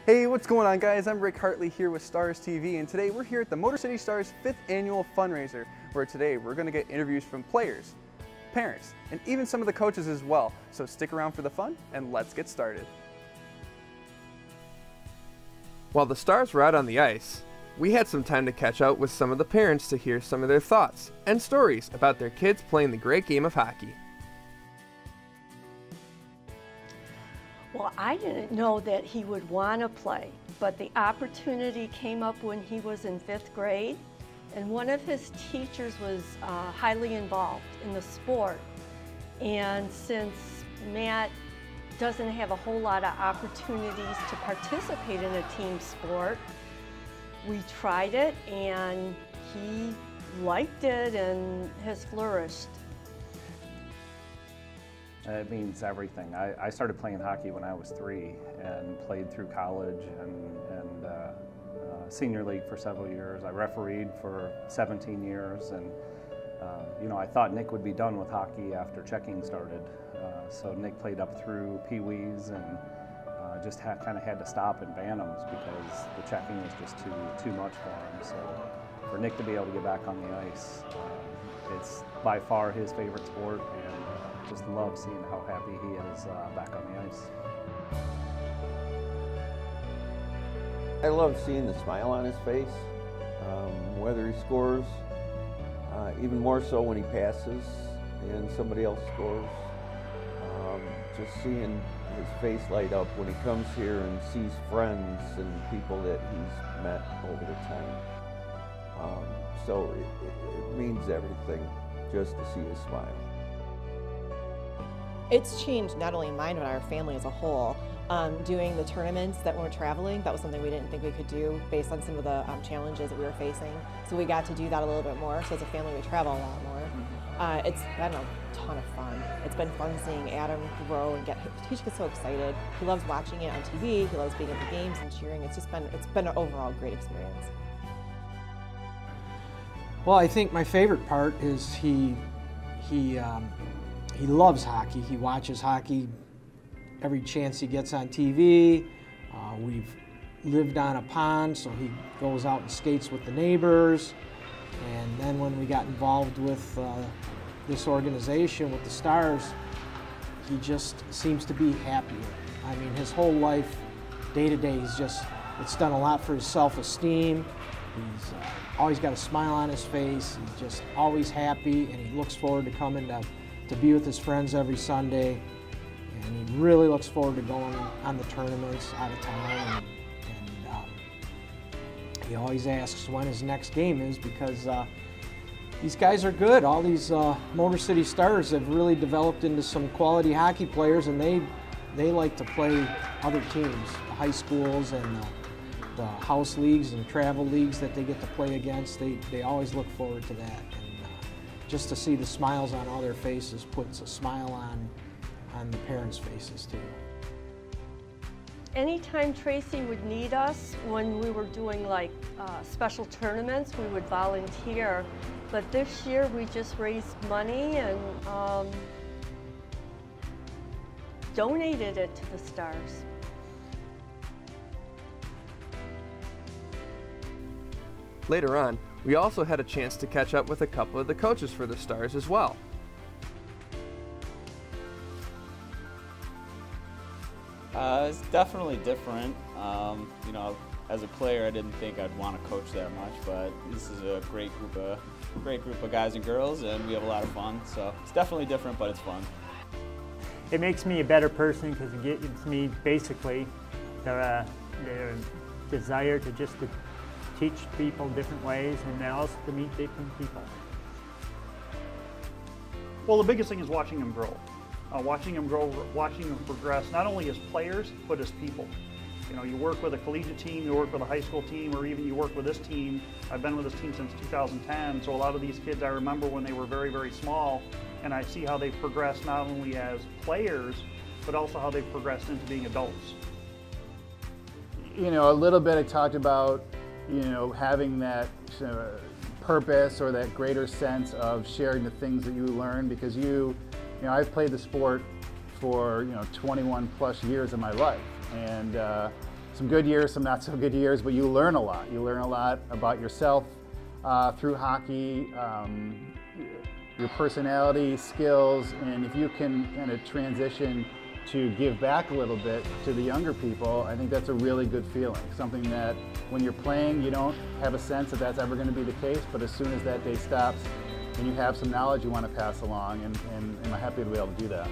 Hey, what's going on, guys? I'm Rick Hartley here with Stars TV, and today we're here at the Motor City Stars 5th Annual Fundraiser, where today we're going to get interviews from players, parents, and even some of the coaches as well. So stick around for the fun, and let's get started. While the Stars were out on the ice, we had some time to catch up with some of the parents to hear some of their thoughts and stories about their kids playing the great game of hockey. Well, I didn't know that he would want to play, but the opportunity came up when he was in 5th grade, and one of his teachers was highly involved in the sport. And since Matt doesn't have a whole lot of opportunities to participate in a team sport, we tried it, and he liked it and has flourished. It means everything. I started playing hockey when I was 3 and played through college and senior league for several years. I refereed for 17 years, and you know, I thought Nick would be done with hockey after checking started. So Nick played up through Pee-wees and just kind of had to stop in Bantams because the checking was just too much for him. So for Nick to be able to get back on the ice, it's by far his favorite sport, and just love seeing how happy he is back on the ice. I love seeing the smile on his face, whether he scores, even more so when he passes and somebody else scores. Just seeing his face light up when he comes here and sees friends and people that he's met over the time. So it means everything just to see his smile. It's changed not only mine, but our family as a whole. Doing the tournaments that when we're traveling, that was something we didn't think we could do based on some of the challenges that we were facing. So we got to do that a little bit more. So as a family, we travel a lot more. It's been a ton of fun. It's been fun seeing Adam grow and he gets so excited. He loves watching it on TV. He loves being at the games and cheering. It's been an overall great experience. Well, I think my favorite part is he loves hockey. He watches hockey every chance he gets on TV. We've lived on a pond, so he goes out and skates with the neighbors. And then when we got involved with this organization, with the Stars, he just seems to be happier. I mean, his whole life, day to day, it's done a lot for his self-esteem. He's always got a smile on his face. He's just always happy, and he looks forward to coming to be with his friends every Sunday, and he really looks forward to going on the tournaments out of town, and he always asks when his next game is, because these guys are good. All these Motor City Stars have really developed into some quality hockey players, and they like to play other teams, the high schools and the house leagues and travel leagues that they get to play against. They always look forward to that. Just to see the smiles on all their faces puts a smile on the parents' faces too. Anytime Tracy would need us, when we were doing like special tournaments, we would volunteer. But this year we just raised money and donated it to the Stars. Later on, we also had a chance to catch up with a couple of the coaches for the Stars as well. It's definitely different. You know, as a player, I didn't think I'd want to coach that much, but this is a great group of guys and girls, and we have a lot of fun. So it's definitely different, but it's fun. It makes me a better person because it gives me basically the desire to teach people different ways, and then also to meet different people. Well, the biggest thing is watching them grow. Watching them grow, watching them progress, not only as players, but as people. You know, you work with a collegiate team, you work with a high school team, or even you work with this team. I've been with this team since 2010, so a lot of these kids I remember when they were very, very small, and I see how they've progressed not only as players, but also how they've progressed into being adults. You know, a little bit I talked about, you know, having that purpose or that greater sense of sharing the things that you learn, because you know, I've played the sport for 21 plus years of my life, and some good years, some not so good years, but you learn a lot. You learn a lot about yourself through hockey, your personality, skills, and if you can kind of transition to give back a little bit to the younger people, I think that's a really good feeling. Something that when you're playing, you don't have a sense that that's ever going to be the case, but as soon as that day stops and you have some knowledge you want to pass along, and I'm happy to be able to do that.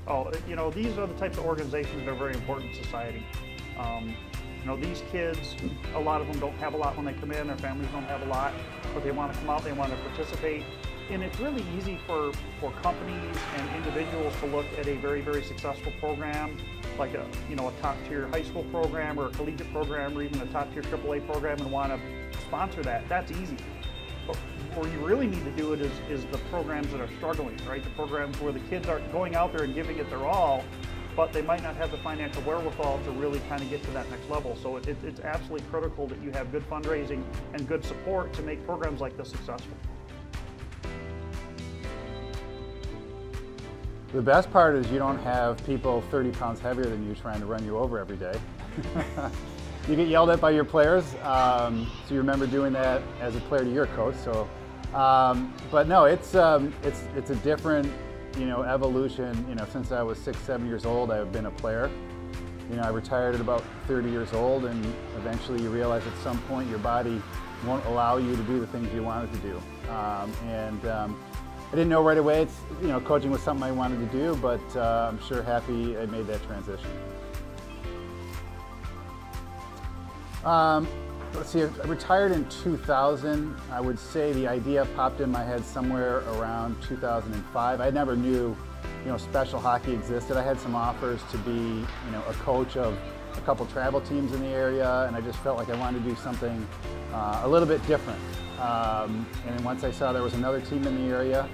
Oh, you know, these are the types of organizations that are very important in society. You know, these kids, a lot of them don't have a lot when they come in, their families don't have a lot, but they want to come out, they want to participate. And it's really easy for companies and individuals to look at a very, very successful program, like a top-tier high school program or a collegiate program or even a top-tier AAA program and want to sponsor that. That's easy. But where you really need to do it is the programs that are struggling, right? The programs where the kids are going out there and giving it their all, but they might not have the financial wherewithal to really kind of get to that next level. So it's absolutely critical that you have good fundraising and good support to make programs like this successful. The best part is you don't have people 30 pounds heavier than you trying to run you over every day. You get yelled at by your players, so you remember doing that as a player to your coach. So, but no, it's a different, evolution. Since I was 6, 7 years old, I've been a player. I retired at about 30 years old, and eventually you realize at some point your body won't allow you to do the things you wanted to do. I didn't know right away. Coaching was something I wanted to do, but I'm sure happy I made that transition. Let's see, I retired in 2000. I would say the idea popped in my head somewhere around 2005. I never knew, special hockey existed. I had some offers to be, a coach of a couple travel teams in the area, and I just felt like I wanted to do something a little bit different. And then once I saw there was another team in the area,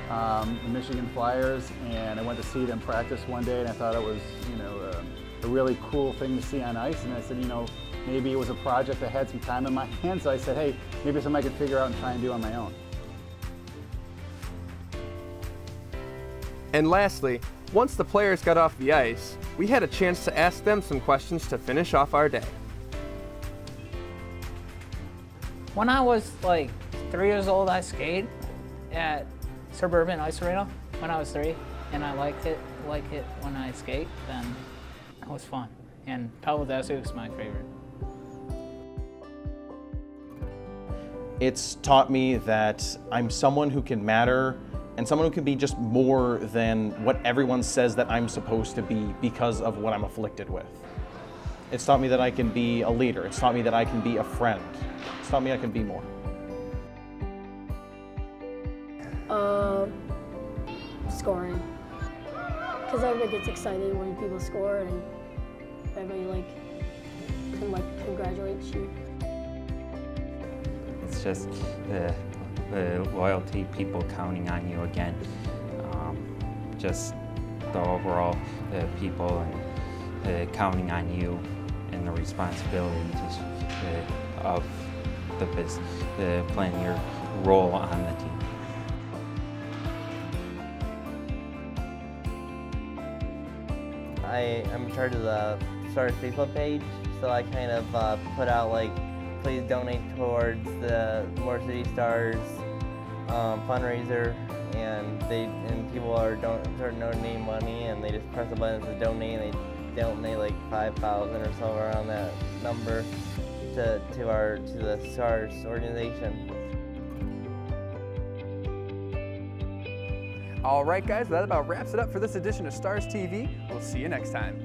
the Michigan Flyers, and I went to see them practice one day, and I thought it was, a really cool thing to see on ice. And I said, maybe it was a project that had some time in my hands. So I said, hey, maybe it's something I could figure out and try and do on my own. And lastly, once the players got off the ice, we had a chance to ask them some questions to finish off our day. When I was like 3 years old, I skated at Suburban Ice Arena when I was 3, and I liked it when I skate, then it was fun. And Paladesi was my favorite. It's taught me that I'm someone who can matter and someone who can be just more than what everyone says that I'm supposed to be because of what I'm afflicted with. It's taught me that I can be a leader. It's taught me that I can be a friend. It's taught me I can be more. Scoring. Because everybody gets excited when people score and everybody can congratulate you. It's just the loyalty, people counting on you again. Just the overall people and counting on you and the responsibilities of the business, playing your role on the team. I'm in charge of the Stars Facebook page, so I kind of put out please donate towards the Motor City Stars fundraiser, and people are donating money, and they just press the button to donate, and they donate like 5,000 or so around that number to the Stars organization. All right, guys, that about wraps it up for this edition of Stars TV. We'll see you next time.